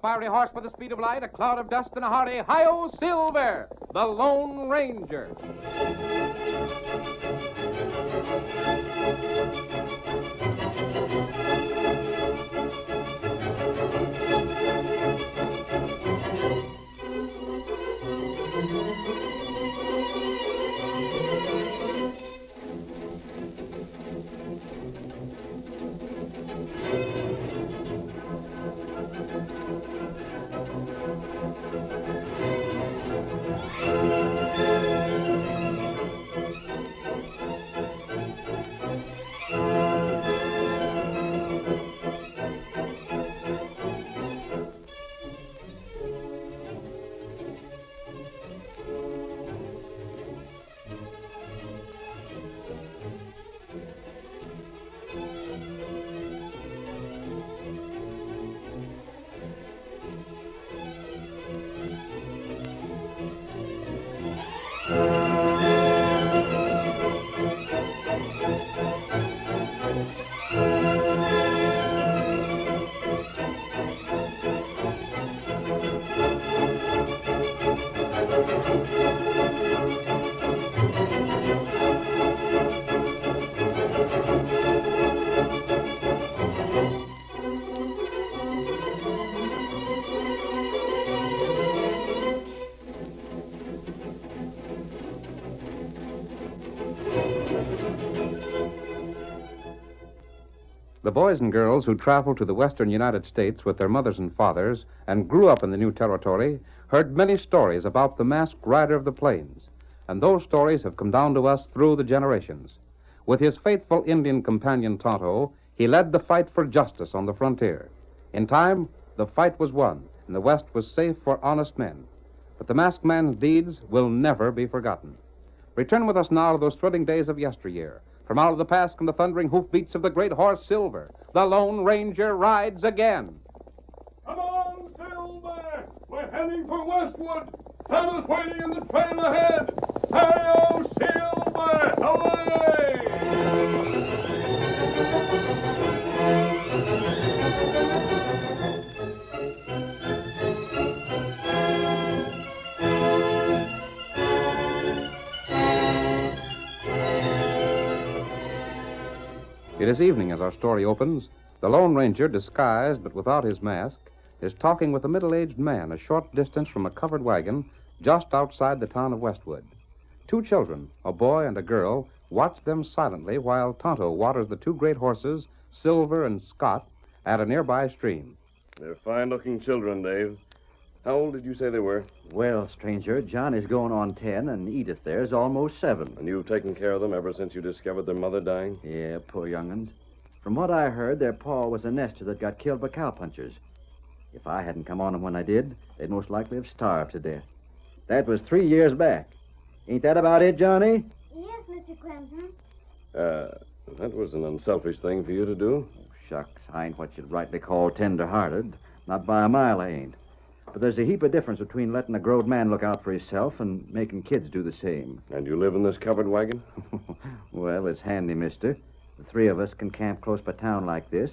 fiery horse with the speed of light, a cloud of dust, and a hearty Hi-Yo Silver, the Lone Ranger. The boys and girls who traveled to the western United States with their mothers and fathers and grew up in the new territory heard many stories about the masked rider of the plains, and those stories have come down to us through the generations. With his faithful Indian companion Tonto, he led the fight for justice on the frontier. In time, the fight was won, and the West was safe for honest men. But the masked man's deeds will never be forgotten. Return with us now to those thrilling days of yesteryear. From out of the past come the thundering hoofbeats of the great horse Silver. The Lone Ranger rides again. Come on, Silver! We're heading for Westwood. Santa's waiting in the trail ahead. Hi-Yo, Silver! Away! It is evening as our story opens. The Lone Ranger, disguised but without his mask, is talking with a middle-aged man a short distance from a covered wagon just outside the town of Westwood. Two children, a boy and a girl, watch them silently while Tonto waters the two great horses, Silver and Scott, at a nearby stream. They're fine-looking children, Dave. How old did you say they were? Well, stranger, John is going on 10, and Edith there's almost 7. And you've taken care of them ever since you discovered their mother dying? Yeah, poor young'uns. From what I heard, their pa was a nester that got killed by cowpunchers. If I hadn't come on them when I did, they'd most likely have starved to death. That was 3 years back. Ain't that about it, Johnny? Yes, Mr. Clemson. That was an unselfish thing for you to do. Oh, shucks, I ain't what you'd rightly call tender-hearted. Not by a mile, I ain't. But there's a heap of difference between letting a growed man look out for himself and making kids do the same. And you live in this covered wagon? Well, it's handy, mister. The three of us can camp close by town like this,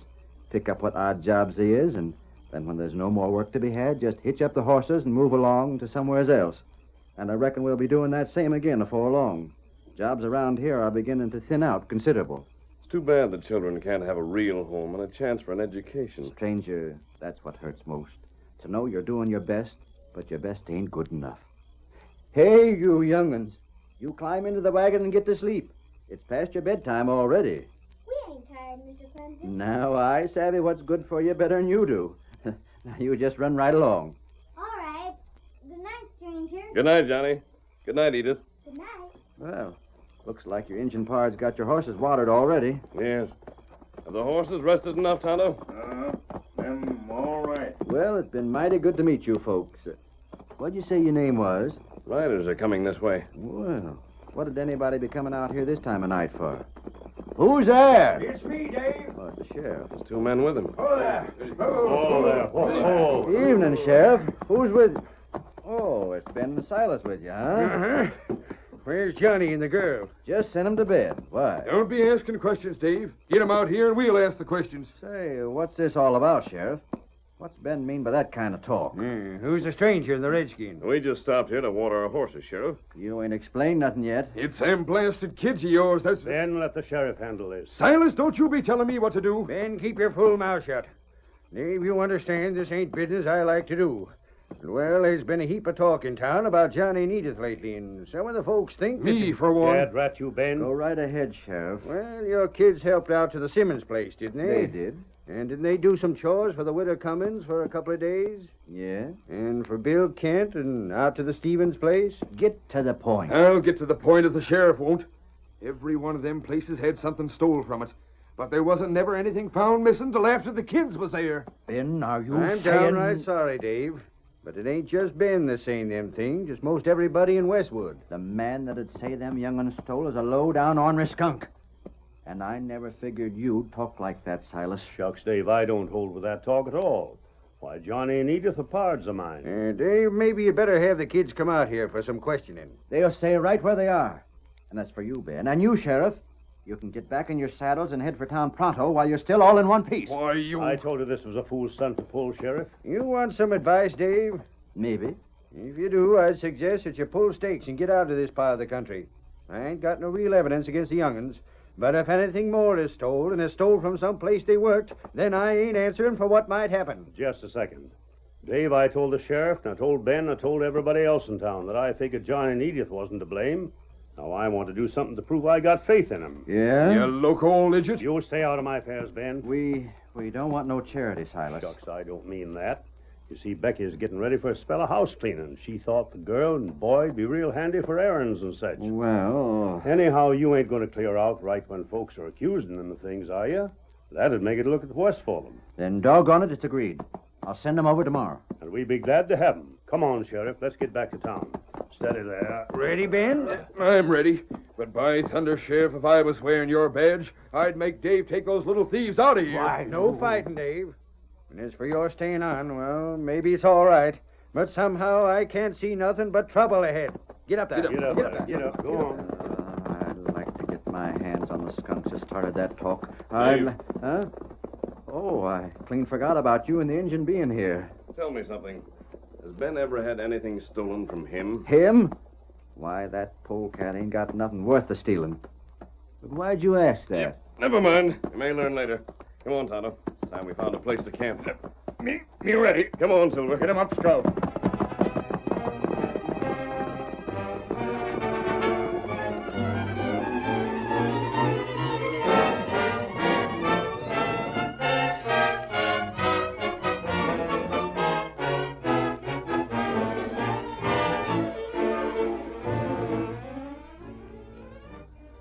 pick up what odd jobs there is, and then when there's no more work to be had, just hitch up the horses and move along to somewheres else. And I reckon we'll be doing that same again afore long. Jobs around here are beginning to thin out considerable. It's too bad the children can't have a real home and a chance for an education. Stranger, that's what hurts most. To know you're doing your best, but your best ain't good enough. Hey, you young'uns. You climb into the wagon and get to sleep. It's past your bedtime already. We ain't tired, Mr. Clemson. Now, I savvy what's good for you better than you do. Now, you just run right along. All right. Good night, stranger. Good night, Johnny. Good night, Edith. Good night. Well, looks like your engine pard's got your horses watered already. Yes. Have the horses rested enough, Tonto? Them all right. Well, it's been mighty good to meet you folks. What'd you say your name was? Riders are coming this way. Well, what did anybody be coming out here this time of night for? Who's there? It's me, Dave. Oh, it's the sheriff. There's 2 men with him. Oh, there. Oh, there. Oh. Evening, Sheriff. Who's with... Oh, it's Ben and Silas with you, huh? Uh-huh. Where's Johnny and the girl? Just sent 'em to bed. Why? Don't be asking questions, Dave. Get 'em out here and we'll ask the questions. Say, what's this all about, Sheriff? What's Ben mean by that kind of talk? Who's the stranger and the redskin? We just stopped here to water our horses, Sheriff. You ain't explained nothing yet. It's them blasted kids of yours. That's... Ben, let the sheriff handle this. Silas, don't you be telling me what to do. Ben, keep your fool mouth shut. Dave, you understand this ain't business I like to do. Well, there's been a heap of talk in town about Johnny and Edith lately, and some of the folks think Me, that... for one. Gad rat you, Ben. Go right ahead, Sheriff. Well, your kids helped out to the Simmons place, didn't they? They did. And didn't they do some chores for the widow Cummins for a couple of days? Yeah? And for Bill Kent and out to the Stevens place? Get to the point. I'll get to the point if the sheriff won't. Every one of them places had something stole from it. But there wasn't never anything found missing till after the kids was there. Ben, are you I'm saying... downright sorry, Dave. But it ain't just Ben that's saying them things. It's most everybody in Westwood. The man that'd say them young'uns stole is a low-down ornery skunk. And I never figured you'd talk like that, Silas. Shucks, Dave, I don't hold with that talk at all. Why, Johnny and Edith are pards of mine. Dave, maybe you better have the kids come out here for some questioning. They'll stay right where they are. And that's for you, Ben. And you, Sheriff, you can get back in your saddles and head for town pronto while you're still all in one piece. Why, you... I told you this was a fool's stunt to pull, Sheriff. You want some advice, Dave? Maybe. If you do, I'd suggest that you pull stakes and get out of this part of the country. I ain't got no real evidence against the young'uns. But if anything more is stole, and is stole from some place they worked, then I ain't answering for what might happen. Just a second. Dave, I told the sheriff, and I told Ben, and I told everybody else in town that I figured Johnny and Edith wasn't to blame. Now I want to do something to prove I got faith in them. Yeah? You loco old idiot. You'll stay out of my affairs, Ben. We don't want no charity, Silas. Shucks, I don't mean that. You see, Becky's getting ready for a spell of house cleaning. She thought the girl and boy'd be real handy for errands and such. Well... Anyhow, you ain't going to clear out right when folks are accusing them of things, are you? That'd make it look worse for them. Then doggone it, it's agreed. I'll send them over tomorrow. And we'd be glad to have them. Come on, Sheriff. Let's get back to town. Steady there. Ready, Ben? I'm ready. But by thunder, Sheriff, if I was wearing your badge, I'd make Dave take those little thieves out of here. Why, no fighting, Dave. And as for your staying on, well, maybe it's all right. But somehow I can't see nothing but trouble ahead. Get up there. Get up, Get up there. there. Get up. Go on. I'd like to get my hands on the skunks that started that talk. Dave. Huh? Oh, I clean forgot about you and the engine being here. Tell me something. Has Ben ever had anything stolen from him? Him? Why, that polecat ain't got nothing worth the stealing. But why'd you ask that? Never mind. You may learn later. Come on, Tonto. It's time we found a place to camp. Me ready. Come on, Silver. Get him up, Scout.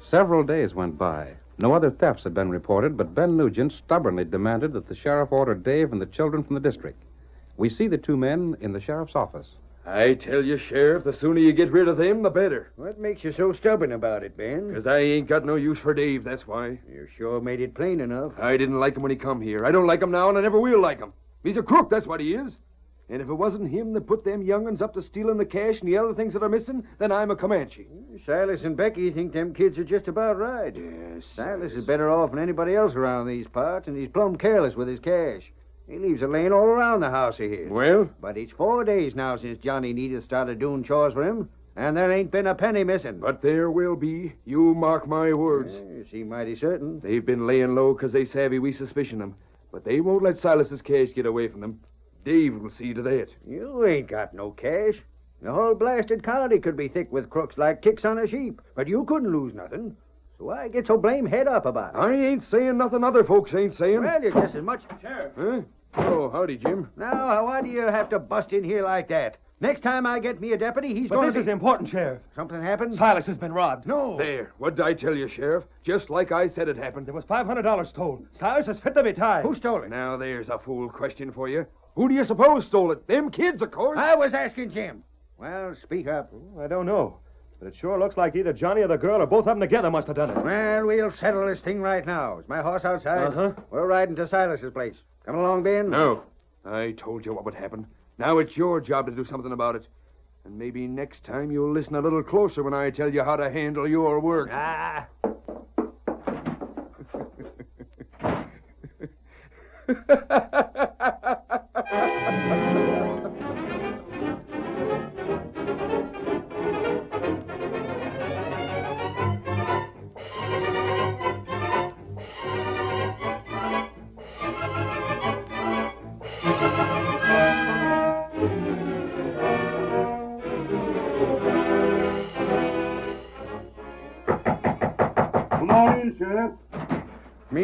Several days went by. No other thefts had been reported, but Ben Nugent stubbornly demanded that the sheriff order Dave and the children from the district. We see the two men in the sheriff's office. I tell you, Sheriff, the sooner you get rid of them, the better. What makes you so stubborn about it, Ben? Because I ain't got no use for Dave, that's why. You sure made it plain enough. I didn't like him when he come here. I don't like him now, and I never will like him. He's a crook, that's what he is. And if it wasn't him that put them young'uns up to stealing the cash and the other things that are missing, then I'm a Comanche. Silas and Becky think them kids are just about right. Yes. Silas is better off than anybody else around these parts, and he's plumb careless with his cash. He leaves it laying all around the house of his. Well? But it's 4 days now since Johnny and Edith started doing chores for him, and there ain't been a penny missing. But there will be. You mark my words. You seem mighty certain. They've been laying low because they savvy we suspicion them. But they won't let Silas's cash get away from them. Dave will see to that. You ain't got no cash. The whole blasted county could be thick with crooks like ticks on a sheep, but you couldn't lose nothing. So why get so blame head up about it? I ain't saying nothing other folks ain't saying. Well, you're just as much... Sheriff. Huh? Oh, howdy, Jim. Now, why do you have to bust in here like that? Next time I get me a deputy, he's going to But this is important, Sheriff. Something happened? Silas has been robbed. No. There. What did I tell you, Sheriff? Just like I said it happened. There was $500 stole. Silas is fit to be tied. Who stole it? Now, there's a fool question for you. Who do you suppose stole it? Them kids, of course. I was asking Jim. Well, speak up. I don't know. But it sure looks like either Johnny or the girl or both of them together must have done it. Well, we'll settle this thing right now. Is my horse outside? Uh-huh. We're riding to Silas's place. Come along, Ben. No. I told you what would happen. Now it's your job to do something about it. And maybe next time you'll listen a little closer when I tell you how to handle your work. Ah.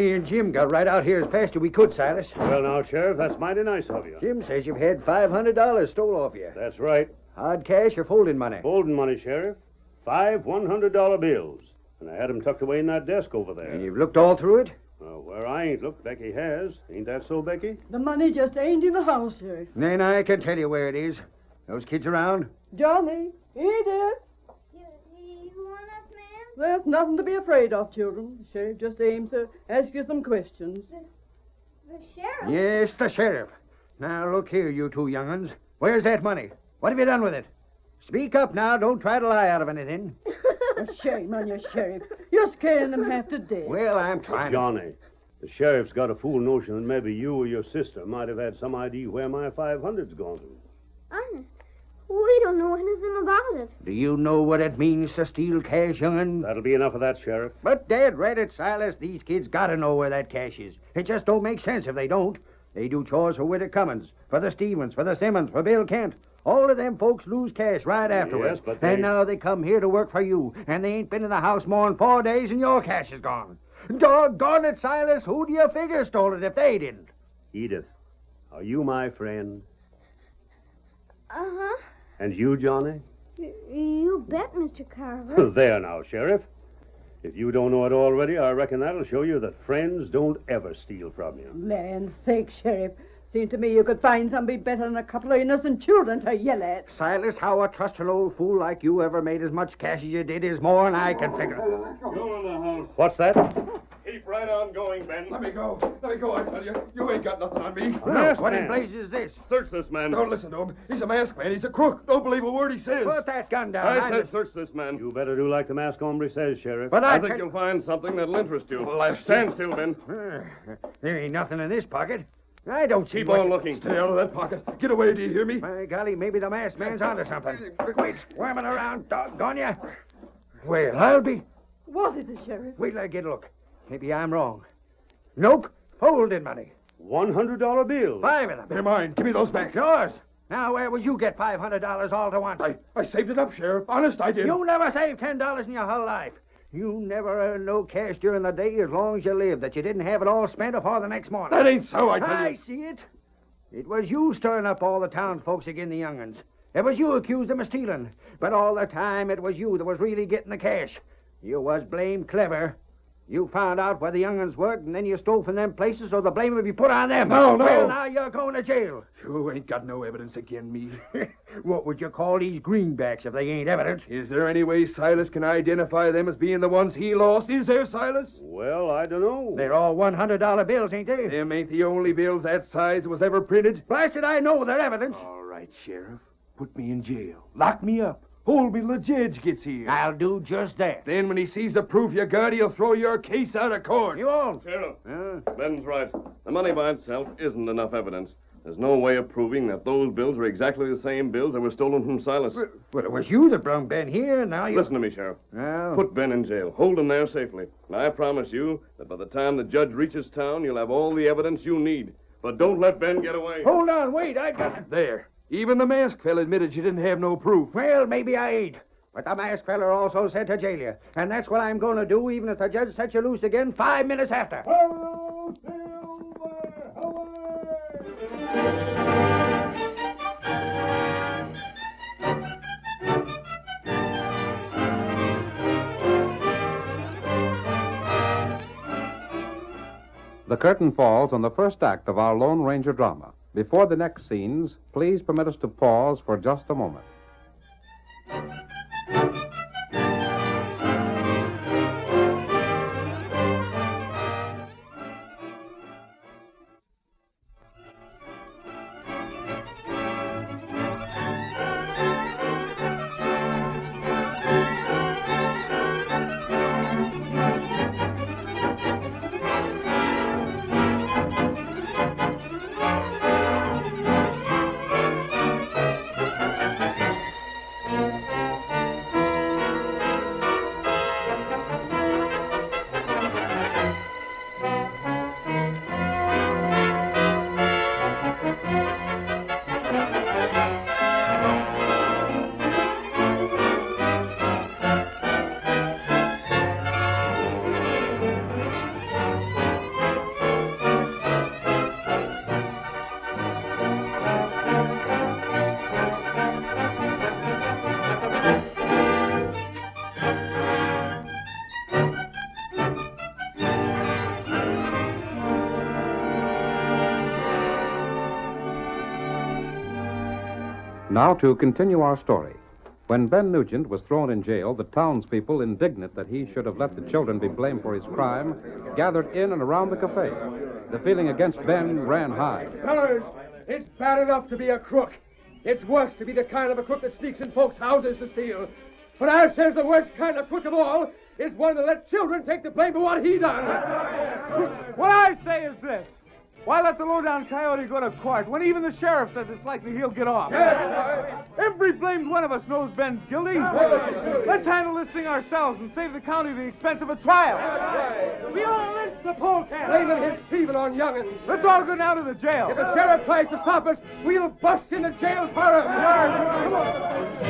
Me and Jim got right out here as fast as we could, Silas. Well, now, Sheriff, that's mighty nice of you. Jim says you've had $500 stole off you. That's right. Hard cash or folding money? Folding money, Sheriff. 5 $100 bills. And I had 'em tucked away in that desk over there. And you've looked all through it? Well, where I ain't looked, Becky has. Ain't that so, Becky? The money just ain't in the house, Sheriff. Then I can tell you where it is. Those kids around? Johnny, Edith, You want us, ma'am? there's nothing to be afraid of, children. The sheriff just aims to ask you some questions. The sheriff? Yes, the sheriff. Now, look here, you two young'uns. Where's that money? What have you done with it? Speak up now. Don't try to lie out of anything. Shame on you, Sheriff. You're scaring them half to death. Well, I'm trying Johnny, the sheriff's got a fool notion that maybe you or your sister might have had some idea where my 500's gone to. Honest. We don't know anything about it. Do you know what it means to steal cash, young'un? That'll be enough of that, Sheriff. But, Dad, read it, Silas. These kids gotta know where that cash is. It just don't make sense if they don't. They do chores for Widow Cummins, for the Stevens, for the Simmons, for Bill Kent. All of them folks lose cash right afterwards. Yes, but they... And now they come here to work for you, and they ain't been in the house more than 4 days, and your cash is gone. Doggone it, Silas. Who do you figure stole it if they didn't? Edith, are you my friend? Uh-huh. And you, Johnny? You bet, Mr. Carver. There now, Sheriff. If you don't know it already, I reckon that'll show you that friends don't ever steal from you. Land's sake, Sheriff. Seemed to me you could find somebody better than a couple of innocent children to yell at. Silas, how a trusting old fool like you ever made as much cash as you did is more than I can figure. Go in the house. What's that? Keep right on going, Ben. Let me go. Let me go, I tell you. You ain't got nothing on me. Look, what in blazes is this? Search this man. Don't listen to him. He's a masked man. He's a crook. Don't believe a word he says. Put that gun down. I said search this man. You better do like the masked hombre says, Sheriff. But I think you'll find something that'll interest you. Well, Stand still, Ben. There ain't nothing in this pocket. I don't see Keep what... on looking. Stay out of that pocket. Get away, do you hear me? By golly, maybe the masked man's onto something. Quit squirming around, doggone you. Well, I'll be... What is it, Sheriff? Wait till I get a look. Maybe I'm wrong. Nope. Folded money. $100 bills. 5 of them. They're mine. Give me those back. Yours. Now, where would you get $500 all to once? I saved it up, Sheriff. Honest, I did. You never saved $10 in your whole life. You never earned no cash during the day as long as you lived that you didn't have it all spent before the next morning. That ain't so, I tell you. I see it. It was you stirring up all the townsfolks again the young'uns. It was you accused them of stealing. But all the time, it was you that was really getting the cash. You was blamed clever. You found out where the young'uns worked, and then you stole from them places, so the blame would be put on them. No. Well, now you're going to jail. You ain't got no evidence again me. What would you call these greenbacks if they ain't evidence? Is there any way Silas can identify them as being the ones he lost? Is there, Silas? Well, I don't know. They're all $100 bills, ain't they? Them ain't the only bills that size was ever printed. Blasted, I know they're evidence. All right, Sheriff. Put me in jail. Lock me up. Hold me till the judge gets here. I'll do just that. Then when he sees the proof you got, he'll throw your case out of court. You won't. Sheriff, Ben's right. The money by itself isn't enough evidence. There's no way of proving that those bills were exactly the same bills that were stolen from Silas. Well, it was you that brought Ben here, and now you... Listen to me, Sheriff. Well... Put Ben in jail. Hold him there safely. And I promise you that by the time the judge reaches town, you'll have all the evidence you need. But don't let Ben get away. Hold on, wait, I got it. There. Even the masked fella admitted you didn't have no proof. Well, maybe I ain't. But the masked feller also said to jail you. And that's what I'm going to do, even if the judge sets you loose again 5 minutes after. Hello, Silver! Away! The curtain falls on the first act of our Lone Ranger drama. Before the next scenes, please permit us to pause for just a moment. Now, to continue our story. When Ben Nugent was thrown in jail, the townspeople, indignant that he should have let the children be blamed for his crime, gathered in and around the cafe. The feeling against Ben ran high. Fellas, it's bad enough to be a crook. It's worse to be the kind of a crook that sneaks in folks' houses to steal. But I says the worst kind of crook of all is one that lets children take the blame for what he done. What I say is this. Why let the low-down coyote go to court when even the sheriff says it's likely he'll get off? Every blamed one of us knows Ben's guilty. Let's handle this thing ourselves and save the county the expense of a trial. We all lynch the polecat. Blaming his thieving on young'uns. Let's all go down to the jail. If the sheriff tries to stop us, we'll bust into jail for him. Come on.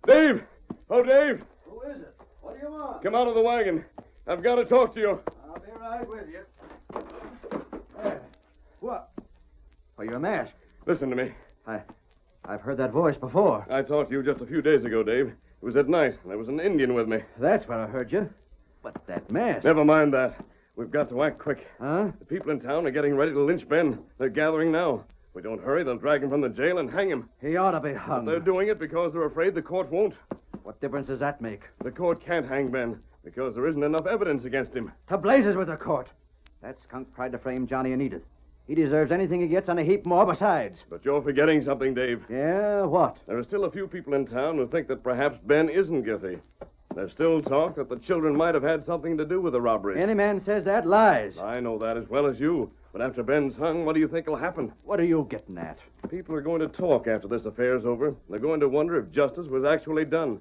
Dave! Oh, Dave! Who is it? What do you want? Come out of the wagon. I've got to talk to you. I'll be right with you. There. What? Oh, you're masked. Listen to me. I've heard that voice before. I talked to you just a few days ago, Dave. It was at night, and there was an Indian with me. That's where I heard you. But that mask. Never mind that. We've got to act quick. Huh? The people in town are getting ready to lynch Ben. They're gathering now. If we don't hurry, they'll drag him from the jail and hang him. He ought to be hung. But they're doing it because they're afraid the court won't. What difference does that make? The court can't hang Ben because there isn't enough evidence against him. To blazes with the court. That skunk tried to frame Johnny and Edith. He deserves anything he gets and a heap more besides. But you're forgetting something, Dave. Yeah, what? There are still a few people in town who think that perhaps Ben isn't guilty. There's still talk that the children might have had something to do with the robbery. Any man says that lies. I know that as well as you. But after Ben's hung, what do you think will happen? What are you getting at? People are going to talk after this affair's over. They're going to wonder if justice was actually done.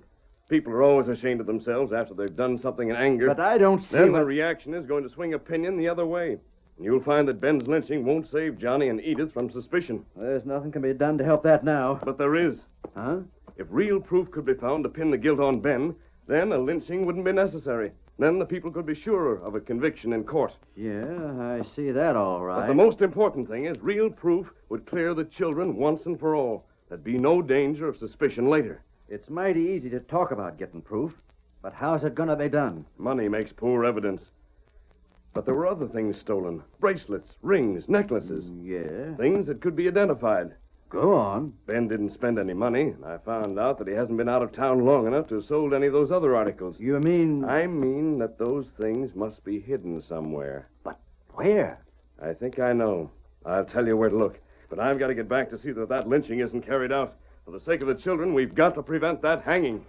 People are always ashamed of themselves after they've done something in anger. But I don't see Then the reaction is going to swing opinion the other way. And you'll find that Ben's lynching won't save Johnny and Edith from suspicion. There's nothing can be done to help that now. But there is. Huh? If real proof could be found to pin the guilt on Ben, then a lynching wouldn't be necessary. Then the people could be sure of a conviction in court. Yeah, I see that all right. But the most important thing is real proof would clear the children once and for all. There'd be no danger of suspicion later. It's mighty easy to talk about getting proof, but how's it going to be done? Money makes poor evidence. But there were other things stolen. Bracelets, rings, necklaces. Yeah? Things that could be identified. Go on. Ben didn't spend any money, and I found out that he hasn't been out of town long enough to have sold any of those other articles. You mean... I mean that those things must be hidden somewhere. But where? I think I know. I'll tell you where to look. But I've got to get back to see that that lynching isn't carried out. For the sake of the children, we've got to prevent that hanging.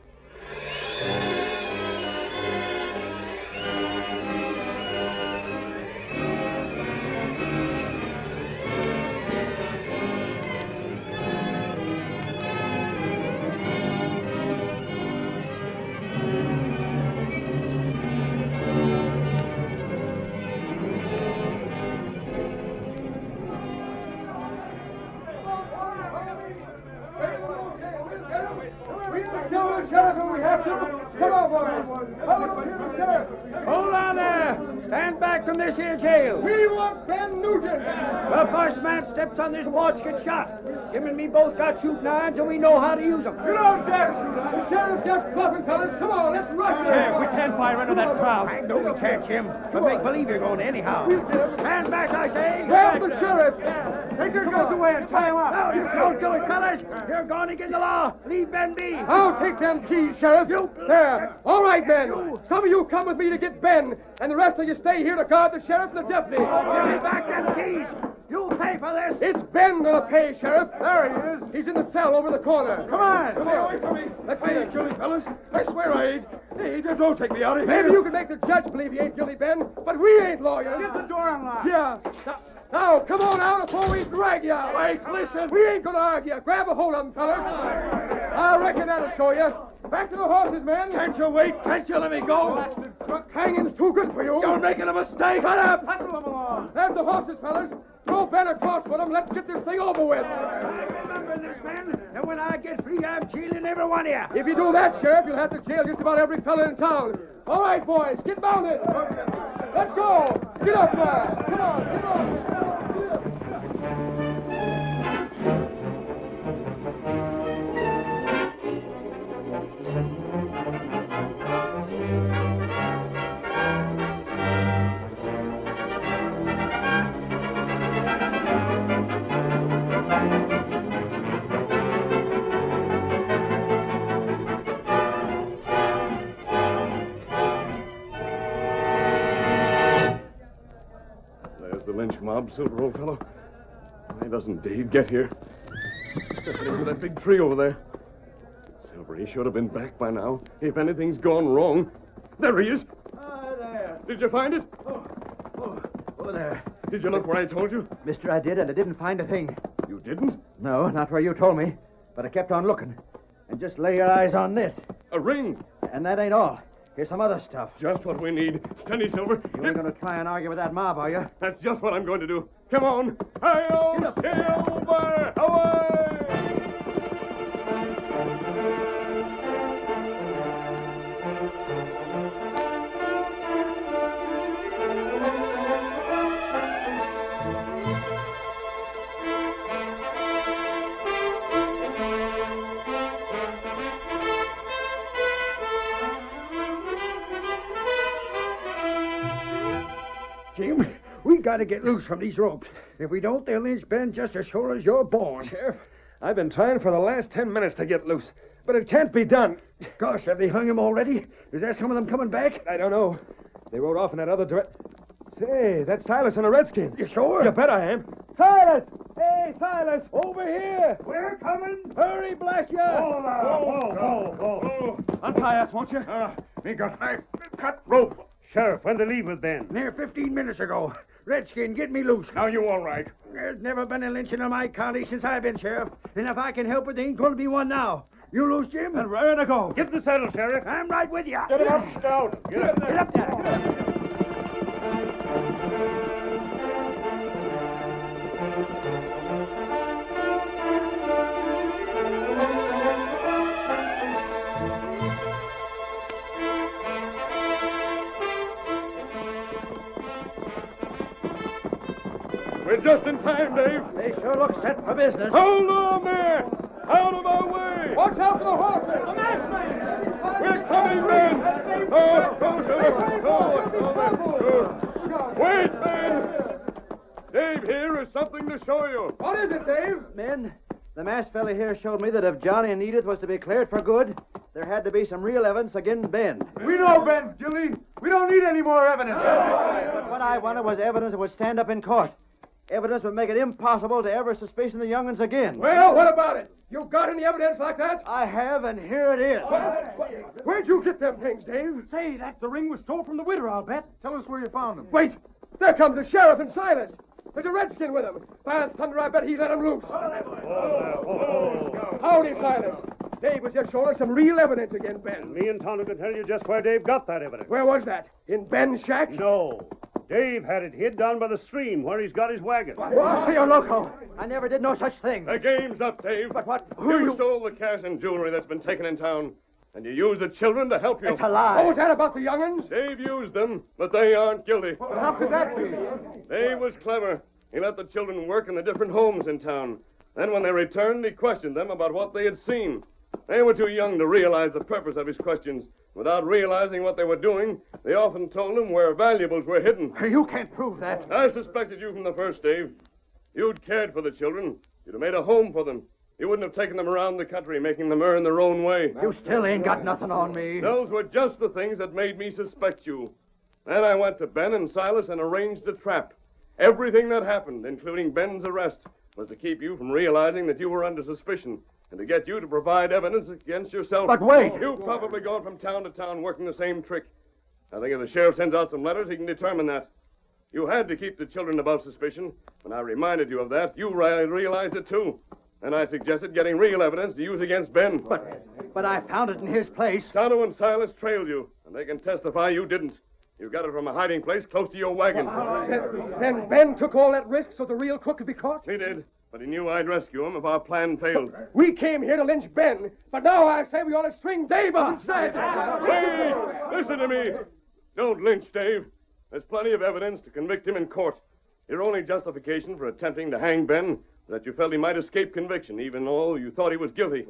Hold on there! Stand back from this here jail! We want Ben Nugent! The first man steps on this porch gets shot. Him and me both got shooting irons, and we know how to use them. Get on, Jack! The sheriff's just bluffing, fellas. Come on, let's rush him! Sheriff, we can't fire into that crowd. I know we can't, Jim, but make believe you're going anyhow. Stand back, I say! Grab the sheriff! Take your guns away and tie him up! No, you don't do it, fellas! You're going against the law! Leave Ben be! I'll take them keys, Sheriff. There. All right, men. Some of you come with me to get Ben, and the rest of you stay here to guard the sheriff and the deputy. Give me back them keys! You'll pay for this! It's Ben gonna pay, Sheriff. There he is. He's in the cell over the corner. Come on! Come away from me. Let's I ain't guilty, fellas. I swear I ain't. Hey, don't take me out of here. Maybe you can make the judge believe he ain't guilty, Ben, but we ain't lawyers. Get the door unlocked. Yeah. Now, come on out before we drag you out. Wait, listen. We ain't gonna argue. Grab a hold of him, fellas. I reckon that'll show you. Back to the horses, men. Can't you wait? Can't you let me go? Hanging's too good for you. You're making a mistake. Shut up. Hustle them along. There's the horses, fellas. Throw Ben across with him. Let's get this thing over with. Remember this, man. And when I get free, I'm jailing every one of you. If you do that, Sheriff, you'll have to jail just about every fellow in town. All right, boys, get mounted. Let's go. Get up now. Come on, get on. Mob, Silver, old fellow. Why doesn't Dave get here? Stepping into that big tree over there. Silver, he should have been back by now. If anything's gone wrong. There he is. There. Did you find it? Oh, there. Did you look where I told you? Mister, I did, and I didn't find a thing. You didn't? No, not where you told me. But I kept on looking. And just lay your eyes on this. A ring. And that ain't all. Here's some other stuff. Just what we need. Steady, Silver. You ain't going to try and argue with that mob, are you? That's just what I'm going to do. Come on. Hi-yo, Silver! Away! Jim, we got to get loose from these ropes. If we don't, they'll lynch Ben just as sure as you're born. Sheriff, I've been trying for the last 10 minutes to get loose, but it can't be done. Gosh, have they hung him already? Is that some of them coming back? I don't know. They rode off in that other direction. Say, that's Silas and a redskin. You sure? You bet I am. Silas! Hey, Silas, over here! We're coming. Hurry, blast you! Whoa. Untie us, won't you? Me got knife. Cut rope. Sheriff, when they leave with Ben? Near 15 minutes ago. Redskin, get me loose. Now you all right? There's never been a lynching in my county since I've been sheriff. And if I can help it, there ain't going to be one now. You loose, Jim? And ready to go. Get the saddle, Sheriff. I'm right with you. Get him up, Stout. Get up there. Get up there. We're just in time, Dave. They sure look set for business. Hold on there! Out of our way! Watch out for the horses. The masked man. We're coming, men! No. Wait, men! Dave here has something to show you. What is it, Dave? Men, the masked fella here showed me that if Johnny and Edith was to be cleared for good, there had to be some real evidence against Ben. We know Ben's guilty. We don't need any more evidence. But what I wanted was evidence that would stand up in court. Evidence would make it impossible to ever suspicion the young'uns again. Well, what about it? You got any evidence like that? I have, and here it is. Where'd you get them things, Dave? Say, that the ring was stole from the widow, I'll bet. Tell us where you found them. Wait! There comes the sheriff and Silas. There's a redskin with him. By thunder, I bet he let him loose. Howdy, Silas. Dave was just showing us some real evidence against Ben. Me and Tonto can tell you just where Dave got that evidence. Where was that? In Ben's shack? No. Dave had it hid down by the stream where he's got his wagon. What? You're loco. I never did no such thing. The game's up, Dave. But what? You stole the cash and jewelry that's been taken in town, and you used the children to help you. It's a lie. What was that about the young'uns? Dave used them, but they aren't guilty. How could that be? Dave was clever. He let the children work in the different homes in town. Then when they returned, he questioned them about what they had seen. They were too young to realize the purpose of his questions. Without realizing what they were doing, they often told him where valuables were hidden. You can't prove that. I suspected you from the first, Dave. You'd cared for the children. You'd have made a home for them. You wouldn't have taken them around the country, making them earn their own way. You still ain't got nothing on me. Those were just the things that made me suspect you. Then I went to Ben and Silas and arranged a trap. Everything that happened, including Ben's arrest, was to keep you from realizing that you were under suspicion and to get you to provide evidence against yourself. But wait! You've probably gone from town to town working the same trick. I think if the sheriff sends out some letters, he can determine that. You had to keep the children above suspicion. When I reminded you of that, you realized it too. And I suggested getting real evidence to use against Ben. But I found it in his place. Tonto and Silas trailed you, and they can testify you didn't. You got it from a hiding place close to your wagon. Then Ben took all that risk so the real crook could be caught? He did, but he knew I'd rescue him if our plan failed. We came here to lynch Ben, but now I say we ought to string Dave up instead. Hey, listen to me. Don't lynch Dave. There's plenty of evidence to convict him in court. Your only justification for attempting to hang Ben is that you felt he might escape conviction, even though you thought he was guilty.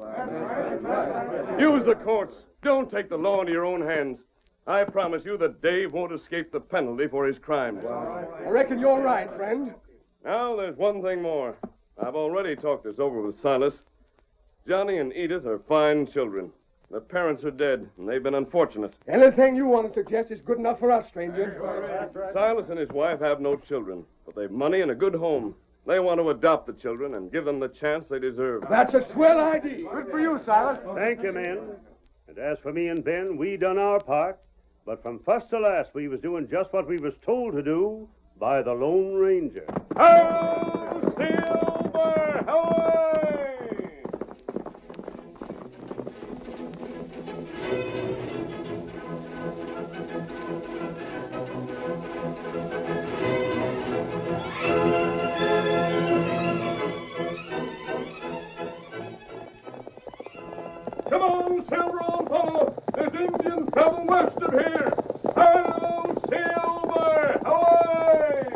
Use the courts. Don't take the law into your own hands. I promise you that Dave won't escape the penalty for his crimes. I reckon you're right, friend. Now, there's one thing more. I've already talked this over with Silas. Johnny and Edith are fine children. Their parents are dead, and they've been unfortunate. Anything you want to suggest is good enough for us, stranger. Silas and his wife have no children, but they've money and a good home. They want to adopt the children and give them the chance they deserve. That's a swell idea. Good for you, Silas. Thank you, men. And as for me and Ben, we done our part. But from first to last, we was doing just what we was told to do by the Lone Ranger. Ho, Silver! Away! Come on, Silver, old fellow! There's Indians coming west of here! Hello, Silver! Away!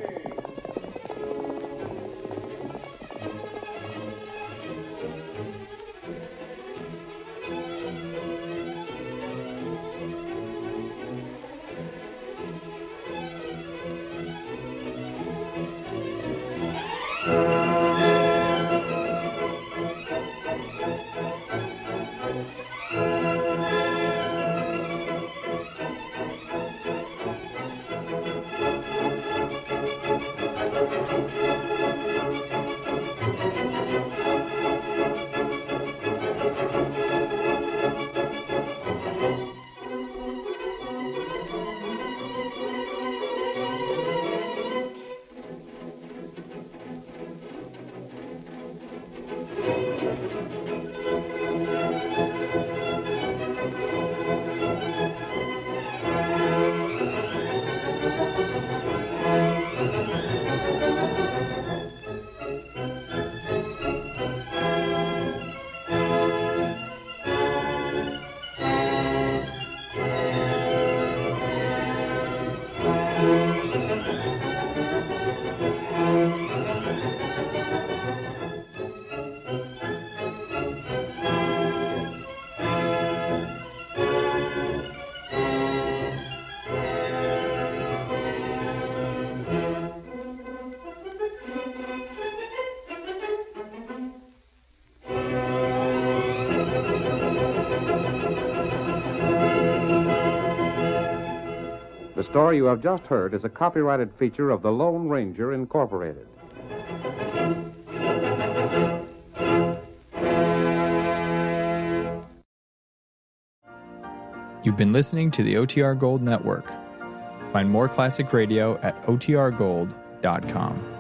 The story you have just heard is a copyrighted feature of the Lone Ranger, Incorporated. You've been listening to the OTR Gold Network. Find more classic radio at otrgold.com.